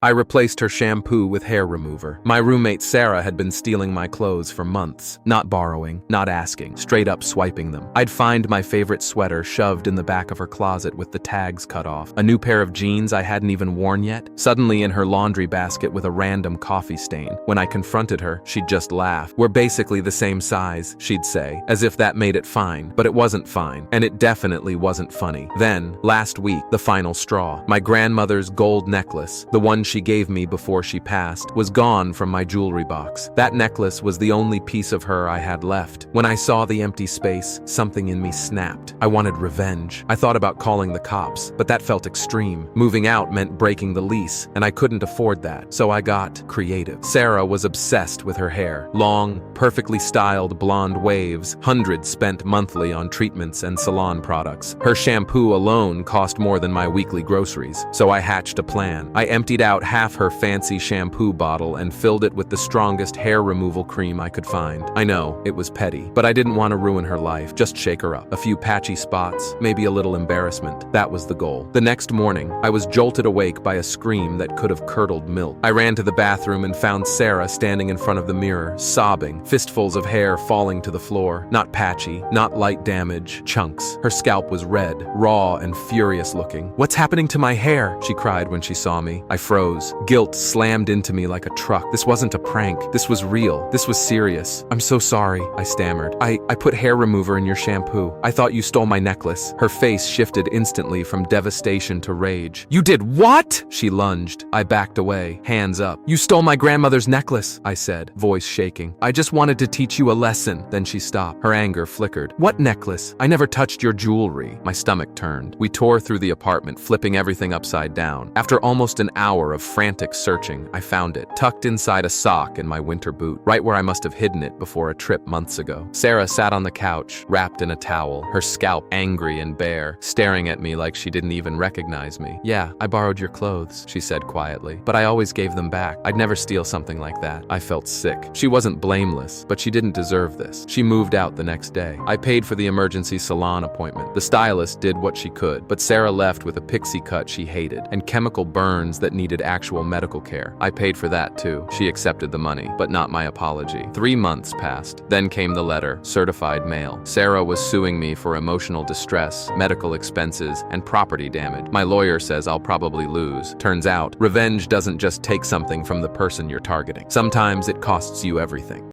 I replaced her shampoo with hair remover. My roommate Sarah had been stealing my clothes for months. Not borrowing, not asking, straight up swiping them. I'd find my favorite sweater shoved in the back of her closet with the tags cut off. A new pair of jeans I hadn't even worn yet, suddenly in her laundry basket with a random coffee stain. When I confronted her, she'd just laugh. "We're basically the same size," she'd say, as if that made it fine. But it wasn't fine, and it definitely wasn't funny. Then, last week, the final straw. My grandmother's gold necklace, the one she gave me before she passed, was gone from my jewelry box. That necklace was the only piece of her I had left. When I saw the empty space, something in me snapped. I wanted revenge. I thought about calling the cops, but that felt extreme. Moving out meant breaking the lease, and I couldn't afford that, so I got creative. Sarah was obsessed with her hair. Long, perfectly styled blonde waves, hundreds spent monthly on treatments and salon products. Her shampoo alone cost more than my weekly groceries, so I hatched a plan. I emptied out half her fancy shampoo bottle and filled it with the strongest hair removal cream I could find. I know, it was petty, but I didn't want to ruin her life, just shake her up. A few patchy spots, maybe a little embarrassment. That was the goal. The next morning, I was jolted awake by a scream that could have curdled milk. I ran to the bathroom and found Sarah standing in front of the mirror, sobbing, fistfuls of hair falling to the floor. Not patchy, not light damage, chunks. Her scalp was red, raw and furious looking. "What's happening to my hair?" she cried when she saw me. I froze. Guilt slammed into me like a truck. This wasn't a prank. This was real. This was serious. "I'm so sorry," I stammered. I put hair remover in your shampoo. I thought you stole my necklace." Her face shifted instantly from devastation to rage. "You did what?" She lunged. I backed away, hands up. "You stole my grandmother's necklace," I said, voice shaking. "I just wanted to teach you a lesson." Then she stopped. Her anger flickered. "What necklace? I never touched your jewelry." My stomach turned. We tore through the apartment, flipping everything upside down. After almost an hour of frantic searching, I found it, tucked inside a sock in my winter boot, right where I must have hidden it before a trip months ago. Sarah sat on the couch, wrapped in a towel, her scalp angry and bare, staring at me like she didn't even recognize me. "Yeah, I borrowed your clothes," she said quietly, "but I always gave them back. I'd never steal something like that." I felt sick. She wasn't blameless, but she didn't deserve this. She moved out the next day. I paid for the emergency salon appointment. The stylist did what she could, but Sarah left with a pixie cut she hated and chemical burns that needed actual medical care. I paid for that too. She accepted the money, but not my apology. 3 months passed. Then came the letter, certified mail. Sarah was suing me for emotional distress, medical expenses, and property damage. My lawyer says I'll probably lose. Turns out, revenge doesn't just take something from the person you're targeting. Sometimes it costs you everything.